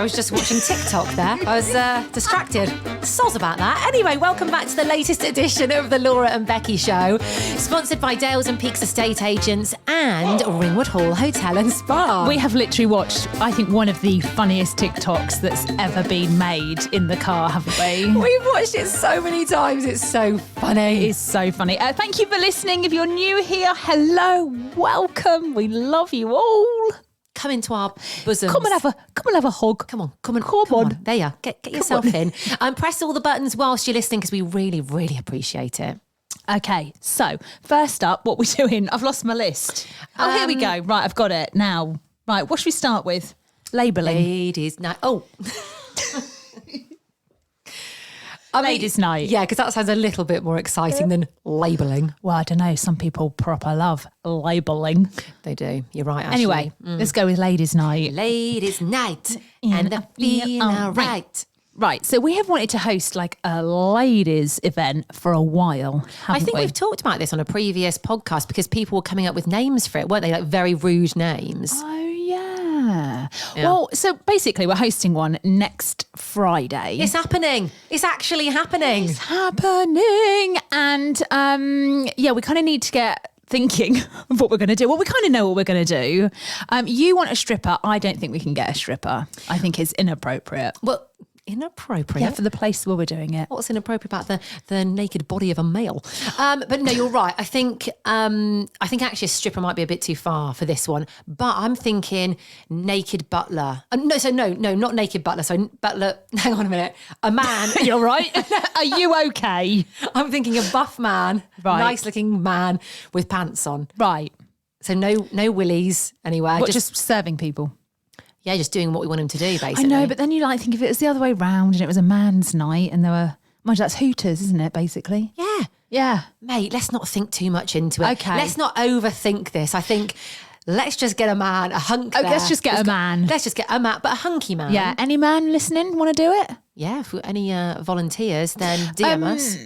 I was just watching TikTok there. I was distracted. Soz about that. Anyway, welcome back to the latest edition of the Laura and Becky Show, sponsored by Dales and Peaks Estate Agents and Ringwood Hall Hotel and Spa. We have literally watched, I think, one of the funniest TikToks that's ever been made in the car, haven't we? We've watched it so many times. It's so funny. It is so funny. Thank you for listening. If you're new here, hello, welcome. We love you all. Come into our bosoms. Come and have a hug. Come on. There you are. Get yourself in. Press all the buttons whilst you're listening because we really, really appreciate it. Okay, so first up, what we're doing, I've lost my list. Oh, here we go. Right, I've got it now. Right, what should we start with? Labelling. Ladies' night. Oh. Ladies' night. Yeah, because that sounds a little bit more exciting than labelling. Well, I don't know. Some people proper love labelling. They do. You're right, actually. Anyway, let's go with ladies' night. Ladies' night. And I feel right. Right, so we have wanted to host like a ladies' event for a while, I haven't think we? we've talked about this on a previous podcast because people were coming up with names for it, weren't they? Like very rude names. Oh, yeah. Well, so basically we're hosting one next Friday. It's happening. It's actually happening. It's happening. And we kind of need to get thinking of what we're going to do. Well, we kind of know what we're going to do. You want a stripper. I don't think we can get a stripper. I think it's inappropriate. Well, inappropriate? Yeah, for the place where we're doing it. What's inappropriate about the naked body of a male? But no, you're right. I think actually a stripper might be a bit too far for this one. But I'm thinking naked butler. No, not naked butler. So butler. Hang on a minute. A man. You're right. Are you okay? I'm thinking a buff man, right. Nice looking man with pants on. Right. So no willies anywhere. What, just serving people? Yeah, just doing what we want him to do, basically. I know, but then you like think if it was the other way round and it was a man's night and there were, mind you, that's Hooters, isn't it, basically? Yeah. Yeah. Mate, let's not think too much into it. Okay. Let's not overthink this. I think let's just get a man, a hunk there. Let's just get a man. Let's just get a man, but a hunky man. Yeah. Any man listening want to do it? Yeah, if any volunteers, then DM us.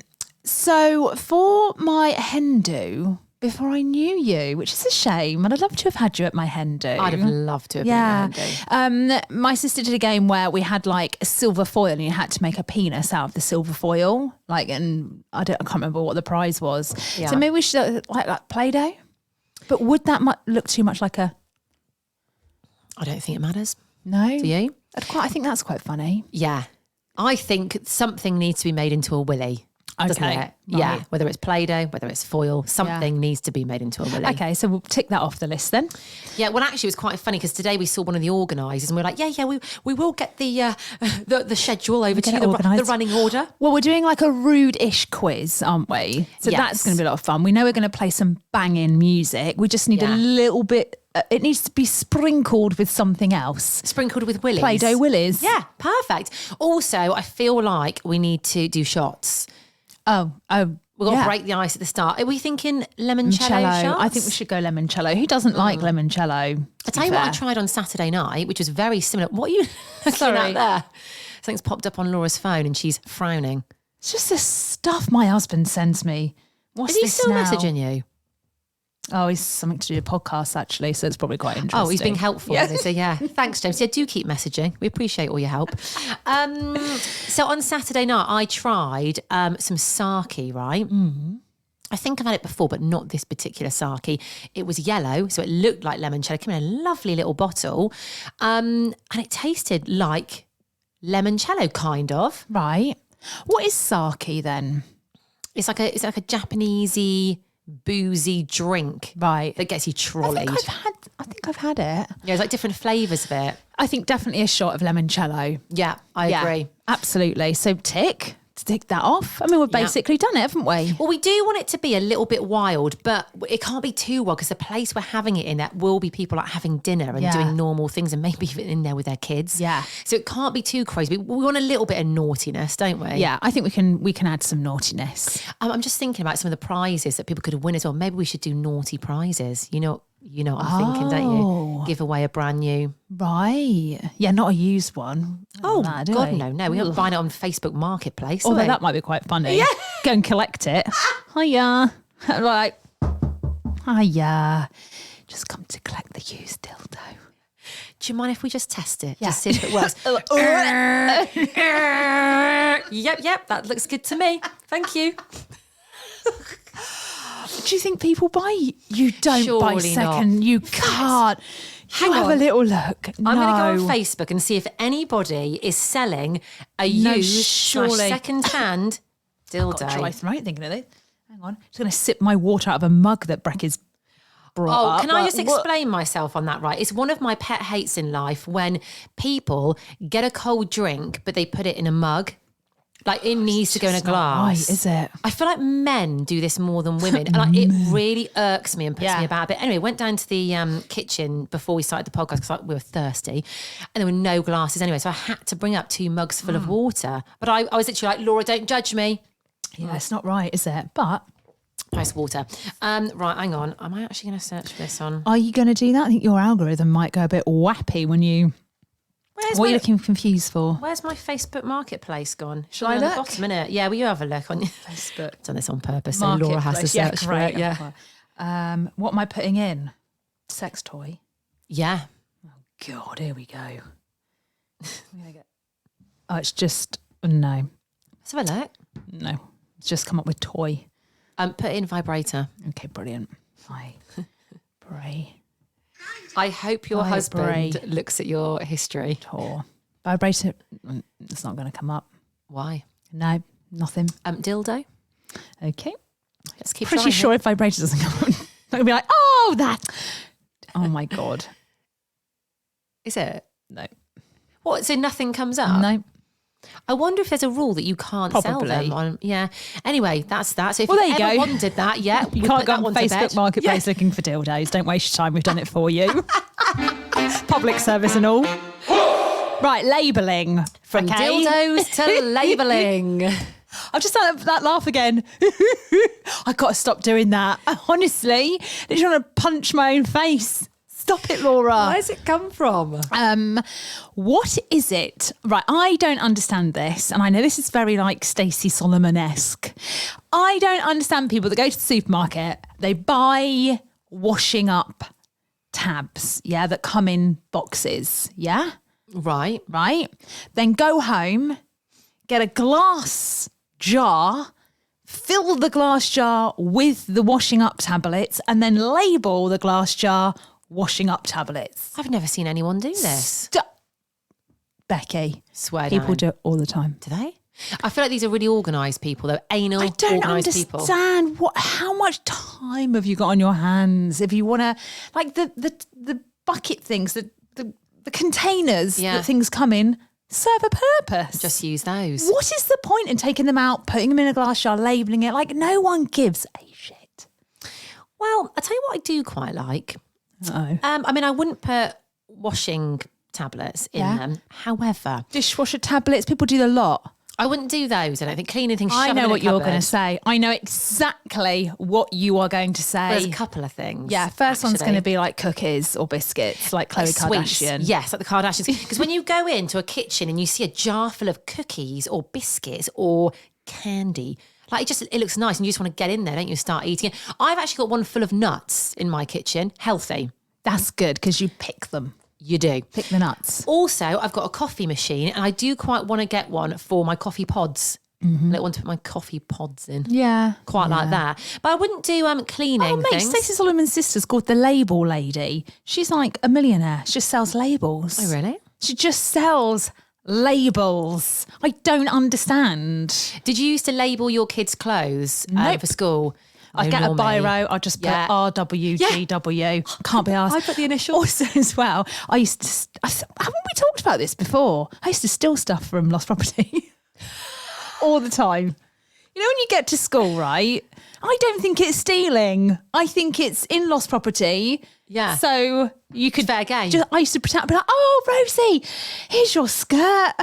So for my hen do, before I knew you, which is a shame, and I'd love to have had you at my hen do. I'd have loved to have been at hen do. My sister did a game where we had like a silver foil and you had to make a penis out of the silver foil. And I can't remember what the prize was. Yeah. So maybe we should like Play-Doh. But would that look too much like a... I don't think it matters. No? Do you? I think that's quite funny. Yeah. I think something needs to be made into a willy. Doesn't it? Right. Yeah, whether it's Play-Doh, whether it's foil, something needs to be made into a willy. Okay, so we'll tick that off the list then. Yeah, well, actually, it was quite funny because today we saw one of the organisers and we were like, we will get the schedule over to you, the running order. Well, we're doing like a rude-ish quiz, aren't we? So that's going to be a lot of fun. We know we're going to play some banging music. We just need a little bit... it needs to be sprinkled with something else. Sprinkled with willies. Play-Doh willies. Yeah, perfect. Also, I feel like we need to do shots. Oh, we've got to break the ice at the start. Are we thinking limoncello shots? I think we should go limoncello. Who doesn't like limoncello? I'll tell you what I tried on Saturday night, which was very similar. What are you looking at there? Something's popped up on Laura's phone and she's frowning. It's just the stuff my husband sends me. What's Is he this still now? messaging you? Oh, he's something to do with podcasts, actually, so it's probably quite interesting. Oh, he's being helpful. Yeah. So, yeah. Thanks, James. Yeah, do keep messaging. We appreciate all your help. So on Saturday night, I tried some sake, right? Mm. I think I've had it before, but not this particular sake. It was yellow, so it looked like limoncello. It came in a lovely little bottle. And it tasted like limoncello, kind of. Right. What is sake, then? It's like a Japanesey... boozy drink, right, that gets you trolleyed. I think I've had it. Yeah, there's like different flavours of it. I think definitely a shot of limoncello. Yeah, I agree. Absolutely. So tick that off. I mean, we've basically done it, haven't we? Well, we do want it to be a little bit wild, but it can't be too wild because the place we're having it in, that will be people like having dinner and doing normal things and maybe even in there with their kids. Yeah. So it can't be too crazy. We want a little bit of naughtiness, don't we? Yeah, I think we can add some naughtiness. I'm just thinking about some of the prizes that people could win as well. Maybe we should do naughty prizes. You know what I'm thinking, don't you? Give away a brand new. Right. Yeah, not a used one. Oh, God, no. We aren't buying it on Facebook Marketplace. Although that might be quite funny. Yeah. Go and collect it. Hiya. Like, hiya. Just come to collect the used dildo. Do you mind if we just test it? Just see if it works. Yep, that looks good to me. Thank you. Do you think people buy? You don't buy Surely second. not. You can't. Hang have on. a little look. I'm going to go on Facebook and see if anybody is selling a used surely. second-hand dildo. Got a dry throat thinking of this. Hang on. Just going to sip my water out of a mug that Brecky's brought up. Can I just explain myself on that, right? It's one of my pet hates in life when people get a cold drink, but they put it in a mug. Like, it needs to go in a glass. Right, is it? I feel like men do this more than women. And like, it really irks me and puts me about. But anyway, went down to the kitchen before we started the podcast because we were thirsty and there were no glasses anyway. So I had to bring up 2 mugs full of water. But I was literally like, Laura, don't judge me. Yeah, it's not right, is it? But Price water. Right, hang on. Am I actually going to search for this on? are you going to do that? I think your algorithm might go a bit wappy when you... What are you looking confused for? Where's my Facebook Marketplace gone? Shall I At look? the bottom, innit? Yeah, will you have a look on your Facebook. I've done this on purpose, so Laura has to search for it. Yeah. What am I putting in? Sex toy. Yeah. God, here we go. Oh, it's just no. Let's have a look. No. It's just come up with toy. Put in vibrator. Okay, brilliant. Vibrator. I hope your husband looks at your history. Vibrator. It's not going to come up. Why? No, nothing. Dildo. Okay. Let's keep Pretty trying sure here. if vibrator doesn't come up, I'm going to be like, oh, that. Oh my God. Is it? No. What? So nothing comes up? No. I wonder if there's a rule that you can't sell them on. Yeah. Anyway, that's that. So if Well, you've there you ever go. wondered that, yeah, You we'll can't put go that on one to Facebook bed. Marketplace looking for dildos. Don't waste your time. We've done it for you. Public service and all. Right, labelling. From dildos to labelling. I've just done that laugh again. I've got to stop doing that. Honestly, they're trying to punch my own face. Stop it, Laura. Where's it come from? What is it? Right, I don't understand this. And I know this is very like Stacey Solomon-esque. I don't understand people that go to the supermarket, they buy washing up tabs, yeah, that come in boxes, yeah? Right. Right? Then go home, get a glass jar, fill the glass jar with the washing up tablets, and then label the glass jar washing up tablets. I've never seen anyone do this. Becky, Swear people down. do it all the time. Do they? I feel like these are really organised people, though. Anal, I don't organised people. understand how much time have you got on your hands if you want to, like the bucket things, the containers that things come in serve a purpose. Just use those. What is the point in taking them out, putting them in a glass jar, labelling it? Like no one gives a shit. Well, I'll tell you what I do quite like. Oh, I mean, I wouldn't put washing tablets in them. However, dishwasher tablets, people do a lot. I wouldn't do those. I don't think cleaning things. I shove them know in a what you're going cupboard. to say. I know exactly what you are going to say. There's a couple of things. Yeah, first one's actually. going to be like cookies or biscuits, like Khloe Sweets. Kardashian. Yes, like the Kardashians. Because when you go into a kitchen and you see a jar full of cookies or biscuits or candy, like it looks nice and you just want to get in there, don't you? Start eating it. I've actually got one full of nuts in my kitchen. Healthy. That's good because you pick them. You do. Pick the nuts. Also, I've got a coffee machine and I do quite want to get one for my coffee pods. I don't want to put my coffee pods in. Yeah. Quite like that. But I wouldn't do cleaning Oh, mate, things. Stacey Solomon's sister's called the Label Lady. She's like a millionaire. She just sells labels. Oh, really? She just sells labels. I don't understand. Did you used to label your kids' clothes Nope. for school? I'd get a biro, I'd just put RWGW. Can't be asked. I put the initials. Also, as well, I used to, haven't we talked about this before? I used to steal stuff from lost property all the time. You know, when you get to school, right? I don't think it's stealing. I think it's in lost property. Yeah. So you could. Fair game. I used to pretend, be like, oh, Rosie, here's your skirt.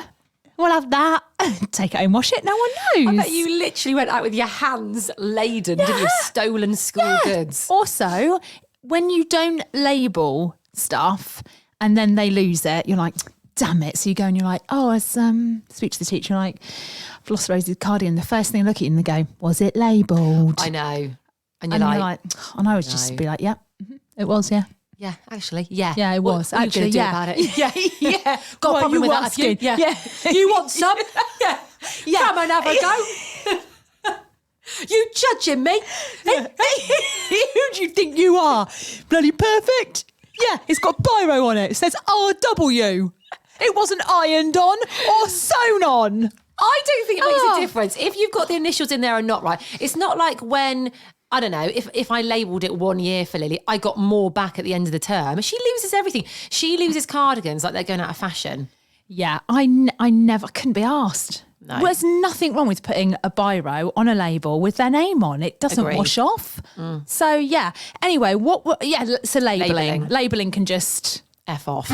We'll have that. Take it home, wash it. No one knows. I bet you literally went out with your hands laden, didn't you? Stolen school goods. Also, when you don't label stuff and then they lose it, you're like, damn it. So you go and you're like, oh, I speak to the teacher, like, I've lost Rosie's cardigan. The first thing I look at you and they go, was it labelled? I know. And And you're like, and I would just be like, yeah, it was, yeah. Yeah, actually, yeah. Yeah, it was. What are you Actually, gonna do yeah. about it? Yeah. Got a What problem you with that, have you? asking? Yeah. You want some? Yeah. Come and have a go. You judging me? Who do you think you are? Bloody perfect. Yeah, it's got biro on it. It says RW. It wasn't ironed on or sewn on. I don't think it makes a difference if you've got the initials in there or not, right? It's not like when, I don't know, if I labelled it 1 year for Lily, I got more back at the end of the term. She loses everything. She loses cardigans like they're going out of fashion. Yeah, I never couldn't be asked. No. There's nothing wrong with putting a biro on a label with their name on. It doesn't Agreed. wash off. So yeah. Anyway, so labelling. Labelling can just F off.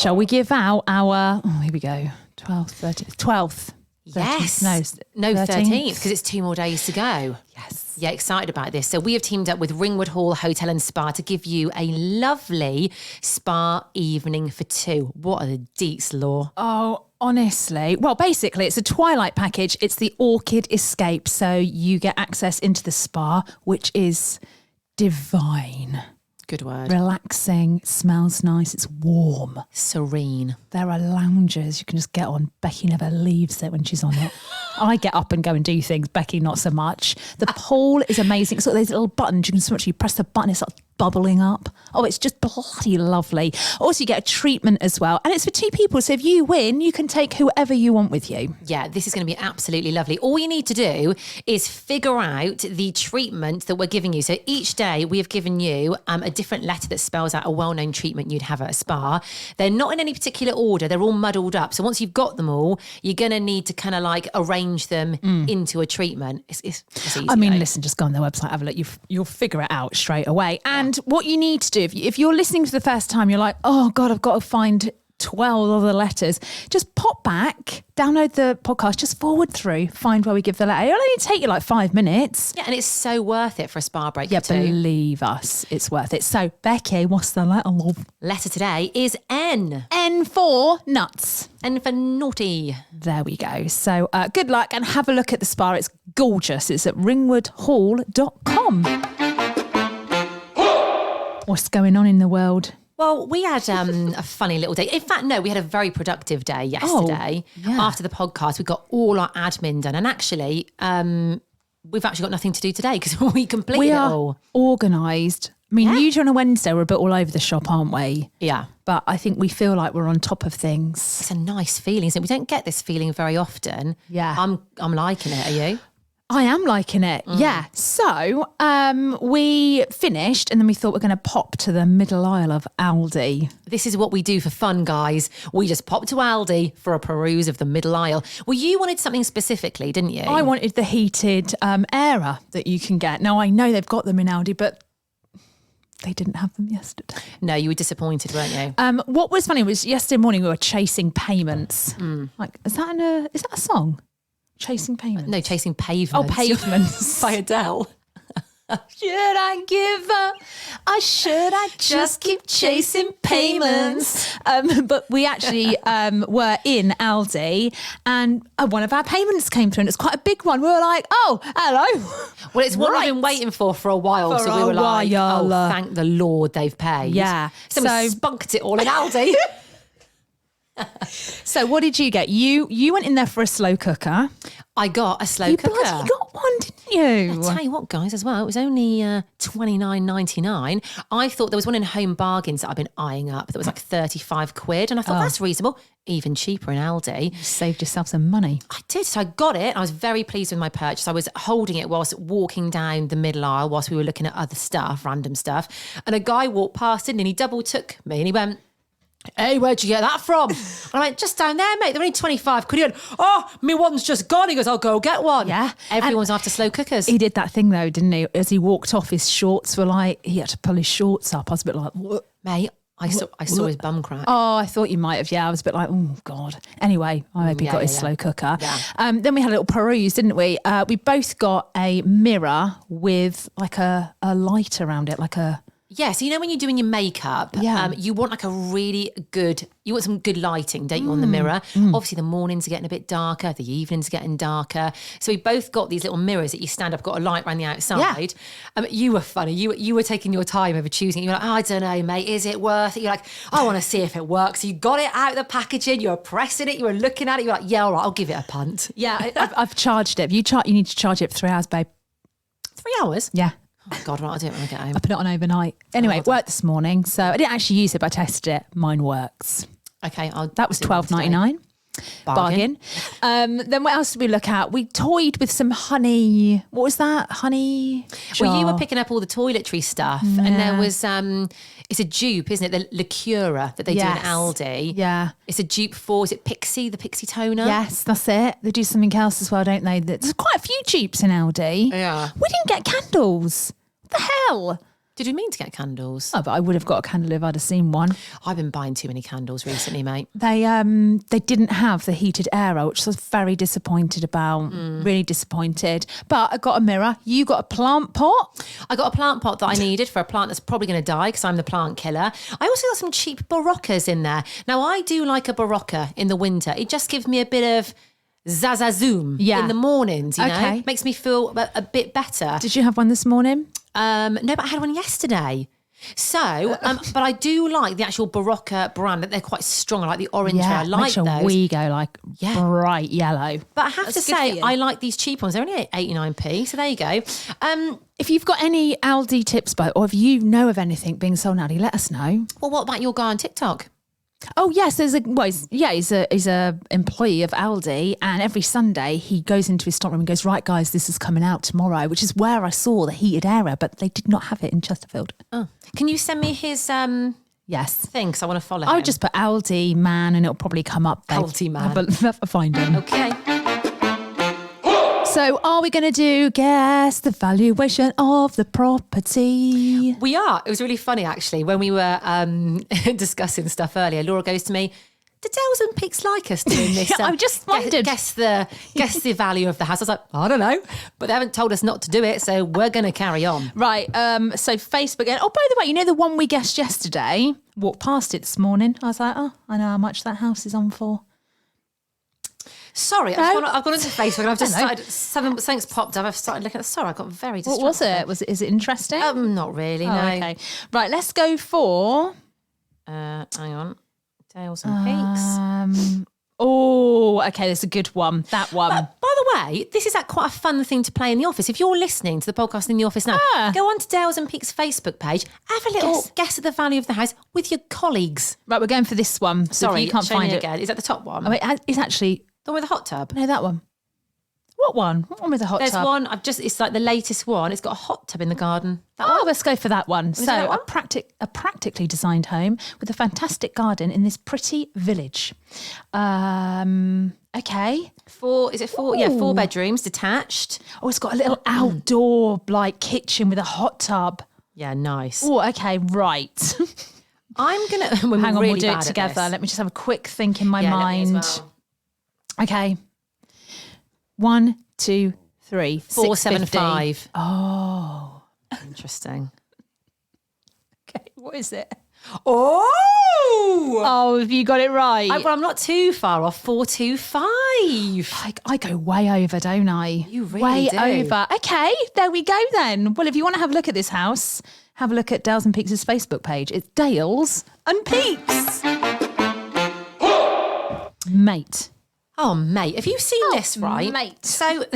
Shall we give out our, here we go, 12th. Yes. No, 13th, because it's 2 more days to go. Yes. Yeah, excited about this. So we have teamed up with Ringwood Hall Hotel and Spa to give you a lovely spa evening for 2. What are the deets, Law? Oh, honestly. Well, basically, it's a twilight package. It's the Orchid Escape. So you get access into the spa, which is divine. Good word. Relaxing, smells nice, it's warm. Serene. There are lounges you can just get on. Becky never leaves it when she's on it. I get up and go and do things. Becky, not so much. The pool is amazing. It's got those little buttons. You can switch. You press the button, it's like bubbling up. Oh, it's just bloody lovely. Also, you get a treatment as well. And it's for 2 people. So if you win, you can take whoever you want with you. Yeah, this is going to be absolutely lovely. All you need to do is figure out the treatment that we're giving you. So each day we have given you a different letter that spells out a well-known treatment you'd have at a spa. They're not in any particular order. They're all muddled up. So once you've got them all, you're going to need to kind of like arrange them into a treatment. It's easy. I mean, listen, just go on their website, have a look. You'll figure it out straight away. And what you need to do, if you're listening for the first time, you're like, oh God, I've got to find 12 other letters. Just pop back, download the podcast, just forward through, find where we give the letter. It'll only take you like 5 minutes. Yeah, and it's so worth it for a spa break Yeah, too. believe us, it's worth it. So, Becky, what's the letter, love? Letter today is N. N for nuts. N for naughty. There we go. So good luck and have a look at the spa. It's gorgeous. It's at ringwoodhall.com. What's going on in the world? Well, we had a funny little day. In fact, no, we had a very productive day yesterday. After the podcast, we got all our admin done. And actually, we've actually got nothing to do today because we completed it all. Organised. I mean, usually on a Wednesday, we're a bit all over the shop, aren't we? Yeah. But I think we feel like we're on top of things. It's a nice feeling, isn't it? We don't get this feeling very often. Yeah. I'm liking it. Are you? I am liking it. Yeah. So we finished and then we thought we're going to pop to the middle aisle of Aldi. This is what we do for fun, guys. We just pop to Aldi for a peruse of the middle aisle. Well, you wanted something specifically, didn't you? I wanted the heated Aera that you can get. Now, I know they've got them in Aldi, but they didn't have them yesterday. No, you were disappointed, weren't you? What was funny was yesterday morning we were chasing payments. Like, is that a song? Chasing payments? No, chasing pavements. Oh, pavements. By Adele. Should I give up? Or should I just keep chasing payments? But we actually were in Aldi and one of our payments came through and it's quite a big one. We were like, oh, hello. Well, it's one I've been waiting for a while. So we were like, oh, thank the Lord they've paid. Yeah. So we spunked it all in Aldi. So what did you get? You went in there for a slow cooker. I got a slow cooker. You bloody got one, didn't you? I'll tell you what, guys, as well, it was only $29.99. I thought there was one in Home Bargains that I've been eyeing up that was like 35 quid. And I thought, that's reasonable. Even cheaper in Aldi. You saved yourself some money. I did. So I got it. I was very pleased with my purchase. I was holding it whilst walking down the middle aisle whilst we were looking at other stuff, random stuff. And a guy walked past and he double took me and he went, hey, where'd you get that from? And I went, just down there, mate. They're only 25 quid. He went, oh, me one's just gone. He goes, I'll go get one. Yeah. Everyone's after slow cookers. He did that thing though, didn't he? As he walked off, his shorts were like, he had to pull his shorts up. I was a bit like, what? Mate, I saw his bum crack. Oh, I thought you might have. Yeah, I was a bit like, oh, God. Anyway, I hope he got his slow cooker. Yeah. Then we had a little peruse, didn't we? We both got a mirror with like a light around it, like a... Yeah, so you know when you're doing your makeup, you want like you want some good lighting, don't you, on the mirror? Obviously the mornings are getting a bit darker, the evenings are getting darker. So we both got these little mirrors that you stand up, got a light around the outside. You were funny. You were taking your time over choosing. You were like, I don't know, mate, is it worth it? You're like, I want to see if it works. You got it out of the packaging, you were pressing it, you were looking at it, you're like, yeah, all right, I'll give it a punt. Yeah, I've charged it. You need to charge it for 3 hours, babe. 3 hours? Yeah. Oh God, right, I'll do it when I get home. I put it on overnight. Anyway, it worked this morning. So I didn't actually use it, but I tested it. Mine works. Okay. That was $12.99. Bargain. Then what else did we look at? We toyed with some honey. What was that? Honey jar. Well, you were picking up all the toiletry stuff, and there was it's a dupe, isn't it? The Liquura that they do in Aldi. Yeah. It's a dupe for, is it Pixie, the Pixie toner? Yes, that's it. They do something else as well, don't they? There's quite a few dupes in Aldi. Yeah. We didn't get candles. What the hell? Did we mean to get candles? Oh, but I would have got a candle if I'd have seen one. I've been buying too many candles recently, mate. They didn't have the heated air, which I was very disappointed about. Really disappointed. But I got a mirror. You got a plant pot. I got a plant pot that I needed for a plant that's probably going to die because I'm the plant killer. I also got some cheap baroccas in there. Now, I do like a barocca in the winter. It just gives me a bit of zazazoom in the mornings, you know? Makes me feel a bit better. Did you have one this morning? No, but I had one yesterday. So, but I do like the actual Barocca brand. They're quite strong. I like the orange. I like those. We go like bright yellow. But I have to say, I like these cheap ones. They're only 89p. So there you go. If you've got any Aldi tips, or if you know of anything being sold in Aldi, let us know. Well, what about your guy on TikTok? Oh yes, he's a employee of Aldi, and every Sunday he goes into his stockroom and goes, right guys, this is coming out tomorrow, which is where I saw the heated area, but they did not have it in Chesterfield. Oh, can you send me his thing? Because I want to follow him. I would just put Aldi man, and it'll probably come up. Aldi man, have a find him. Okay. So are we going to do guess the valuation of the property? We are. It was really funny, actually, when we were discussing stuff earlier. Laura goes to me, do Dales and Peaks like us doing this? I just wondered. Guess the value of the house. I was like, I don't know. But they haven't told us not to do it, so we're going to carry on. Right. So Facebook. Oh, by the way, you know the one we guessed yesterday? Walked past it this morning. I was like, oh, I know how much that house is on for. Sorry, I've gone into Facebook and I've just started, something's popped up. I've started looking at, sorry, I got very distracted. What was it? Is it interesting? Not really, no. Okay. Right, let's go for... hang on. Dales and Peaks. Okay, that's a good one. That one. By the way, this is quite a fun thing to play in the office. If you're listening to the podcast in the office now, go on to Dales and Peaks Facebook page, have a little guess at the value of the house with your colleagues. Right, we're going for this one. So sorry, if you can't find it again. Is that the top one? Oh, wait, it's actually... The one with the hot tub? No, that one. What one? What one with the hot tub? There's one, it's like the latest one. It's got a hot tub in the garden. Let's go for that one. So that one? a practically designed home with a fantastic garden in this pretty village. Okay. 4 4 bedrooms, detached. Oh, it's got a little outdoor kitchen with a hot tub. Yeah, nice. Oh, okay, right. I'm going to... Hang on, we'll do it together. Let me just have a quick think in my mind. As well. Okay. 1, 2, 3, 475. Oh. Interesting. Okay, what is it? Oh, have you got it right? I'm not too far off. 425. I go way over, don't I? You really do. Way over. Okay, there we go then. Well, if you want to have a look at this house, have a look at Dales and Peaks' Facebook page. It's Dales and Peaks. Mate. Oh, mate, have you seen this, right? Mate. So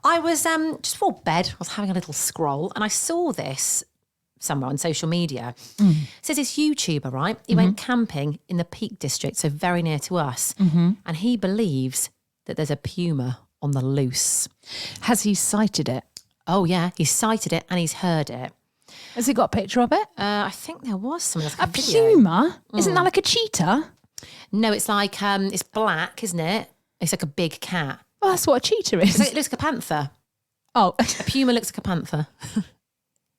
I was just before bed, I was having a little scroll and I saw this somewhere on social media. It says this YouTuber, right? He went camping in the Peak District, so very near to us. And he believes that there's a puma on the loose. Has he sighted it? Oh, yeah, he's sighted it and he's heard it. Has he got a picture of it? I think there was something like a puma? Isn't that like a cheetah? No, it's like, it's black, isn't it? It's like a big cat. Well, that's what a cheetah is. It looks like a panther. Oh. A puma looks like a panther.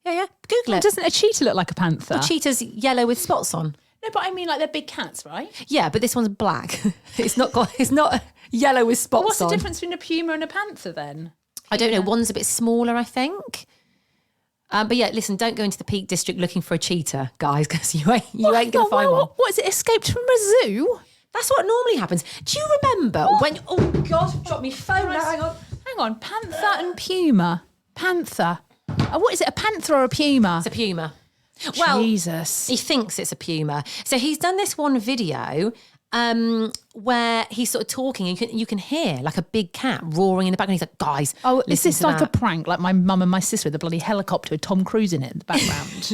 Yeah. Google it. Doesn't a cheetah look like a panther? Well, cheetah's yellow with spots on. No, but I mean like they're big cats, right? Yeah, but this one's black. It's not yellow with spots on. What's the difference between a puma and a panther then? I don't know. One's a bit smaller, I think. But yeah, listen, don't go into the Peak District looking for a cheetah, guys, because you ain't going to find one. What is it, escaped from a zoo? That's what normally happens. Do you remember when... Oh, God, drop me phone now, hang on. Hang on, panther and puma. Panther. What is it, a panther or a puma? It's a puma. Well, Jesus. he thinks it's a puma. So he's done this one video where he's sort of talking and you can hear like a big cat roaring in the background. He's like, guys, oh, is listen this to like that. a prank? Like my mum and my sister with a bloody helicopter with Tom Cruise in it in the background?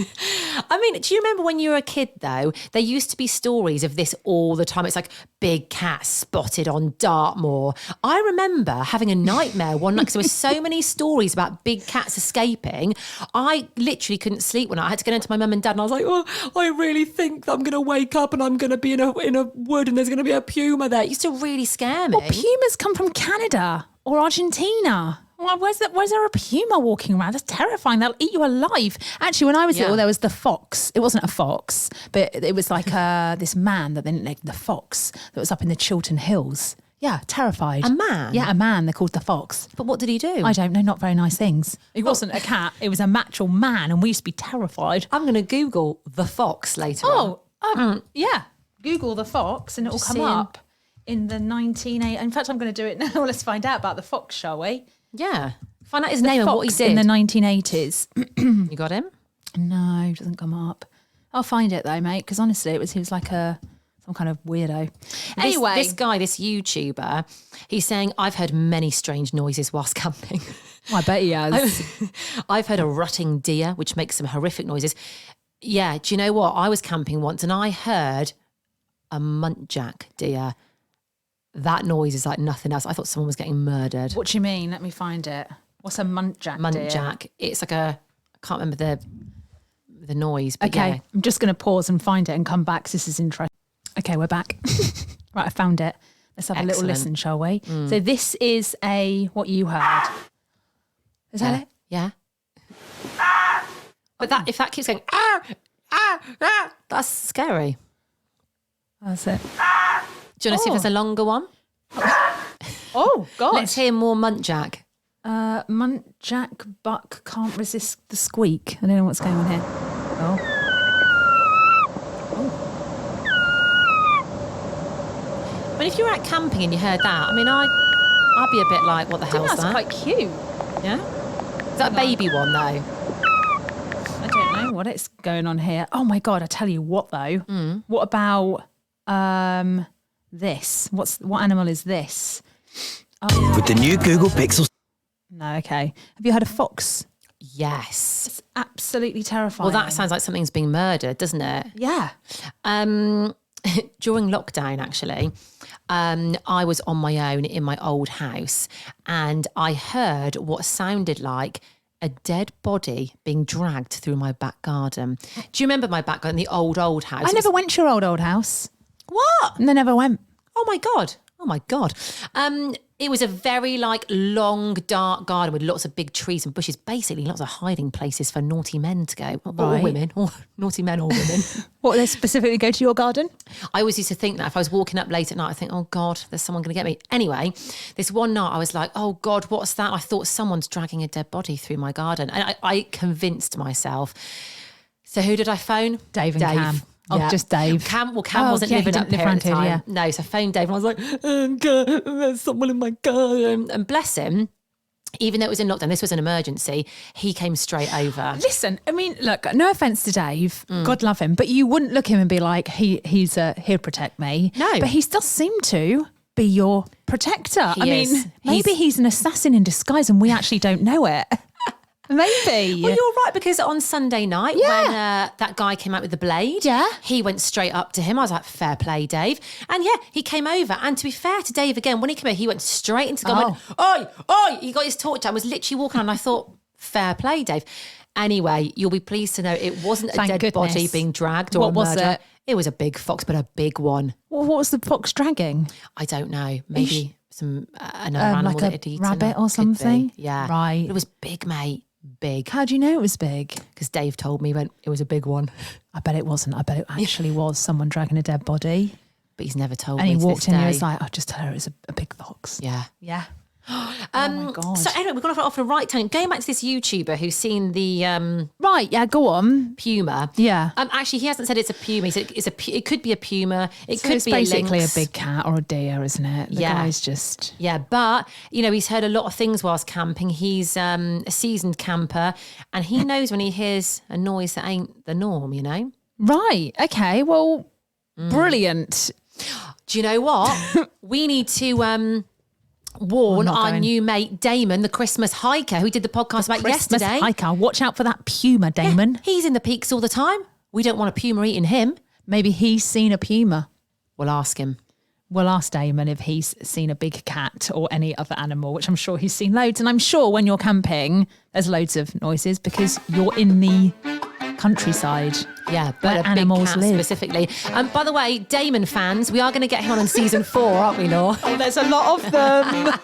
I mean, do you remember when you were a kid, though, there used to be stories of this all the time. It's like big cat spotted on Dartmoor. I remember having a nightmare one night because there were so many stories about big cats escaping. I literally couldn't sleep one night. I had to go into my mum and dad and I was like, oh, I really think that I'm going to wake up and I'm going to be in a wood and there's going to be a puma there. It used to really scare me. Well, pumas come from Canada or Argentina. Well, where's there a puma walking around? That's terrifying. They'll eat you alive. Actually, when I was little, there was the fox. It wasn't a fox, but it was like this man that then the fox that was up in the Chiltern Hills. Yeah, terrified. A man? Yeah, a man. They're called the fox. But what did he do? I don't know. Not very nice things. It wasn't a cat. It was a actual man, and we used to be terrified. I'm going to Google the fox later on. Yeah. Google the fox, and it will come up in the 1980s. In fact, I'm going to do it now. Let's find out about the fox, shall we? Yeah. Find out his name and what he did. In the 1980s. You got him? No, it doesn't come up. I'll find it though, mate, because honestly, he was like some kind of weirdo. Anyway. This guy, this YouTuber, he's saying, I've heard many strange noises whilst camping. I bet he has. I've heard a rutting deer, which makes some horrific noises. Yeah, do you know what? I was camping once and I heard a muntjac deer. That noise is like nothing else. I thought someone was getting murdered. What do you mean? Let me find it. What's a muntjac deer? Muntjac. It's like I can't remember the noise. But okay, yeah. I'm just going to pause and find it and come back because this is interesting. Okay, we're back. Right, I found it. Let's have a little listen, shall we? So this is what you heard. Is that it? Yeah. But if that keeps going, that's scary. That's it. Do you want to see if there's a longer one? Oh, God. Let's hear more muntjac. Muntjac buck can't resist the squeak. I don't know what's going on here. Oh. I mean, if you were out camping and you heard that, I mean, I'd be a bit like, what the hell's That's that? quite cute. Yeah? Is that a baby one, though? I don't know what it's going on here. Oh, my God. I tell you what, though. What about this? What animal is this? Oh. With the new Google Pixel. No, okay. Have you heard of fox? Yes. It's absolutely terrifying. Well, that sounds like something's being murdered, doesn't it? Yeah. During lockdown, actually, I was on my own in my old house and I heard what sounded like a dead body being dragged through my back garden. Do you remember my back garden, the old house? I never went to your old house. What? And I never went. Oh my God. It was a very long, dark garden with lots of big trees and bushes, basically lots of hiding places for naughty men to go, or women, or naughty men or women. What, they specifically go to your garden? I always used to think that if I was walking up late at night, I think, oh God, there's someone going to get me. Anyway, this one night I was like, oh God, what's that? I thought someone's dragging a dead body through my garden. And I convinced myself. So who did I phone? Dave and Cam. Oh, Yeah. just Dave. Cam wasn't living up here at the time. No, so I phoned Dave and I was like, oh God, there's someone in my garden. And bless him, even though it was in lockdown, this was an emergency, he came straight over. Listen, I mean, look, no offence to Dave, God love him, but you wouldn't look at him and be like, he'll protect me. No. But he does seem to be your protector. He is. mean, maybe he's an assassin in disguise and we actually don't know it. Maybe. Well, you're right, because on Sunday night, when that guy came out with the blade, he went straight up to him. I was like, fair play, Dave. And he came over. And to be fair to Dave, again, when he came over, he went straight into the guy and went, oi, he got his torch out and was literally walking on. And I thought, fair play, Dave. Anyway, you'll be pleased to know it wasn't a dead body being dragged or what a was murder. it? It was a big fox, but a big one. Well, what was the fox dragging? I don't know. Maybe another animal like that a had eaten rabbit it. or Could something? be. Yeah. Right. It was big, mate. Big. How do you know it was big? Because Dave told me it was a big one. I bet it wasn't. I bet it actually was someone dragging a dead body. But he's never told And me he to walked this in day. and he was like, I'll just tell her it was a big fox. Yeah. Yeah. Oh my God. So anyway, we've gone off a right tangent. Going back to this YouTuber who's seen the Right, yeah, go on. Puma. Yeah. Actually, he hasn't said it's a Puma. He said it could be a Puma. It could It's be basically a lynx. a big cat or a deer, isn't it? The guy's just... Yeah, but, he's heard a lot of things whilst camping. He's a seasoned camper and he knows when he hears a noise that ain't the norm, Right, okay, well, brilliant. Do you know what? We need to warn our new mate, Damon, the Christmas hiker who did the podcast about Christmas yesterday. hiker, watch out for that Puma, Damon. Yeah, he's in the peaks all the time. We don't want a Puma eating him. Maybe he's seen a Puma. We'll ask him. We'll ask Damon if he's seen a big cat or any other animal, which I'm sure he's seen loads. And I'm sure when you're camping, there's loads of noises because you're in the countryside. Yeah, but where a big animals cat live. specifically. By the way, Damon fans, we are going to get him on in season 4, aren't we, Laura? Oh, there's a lot of them.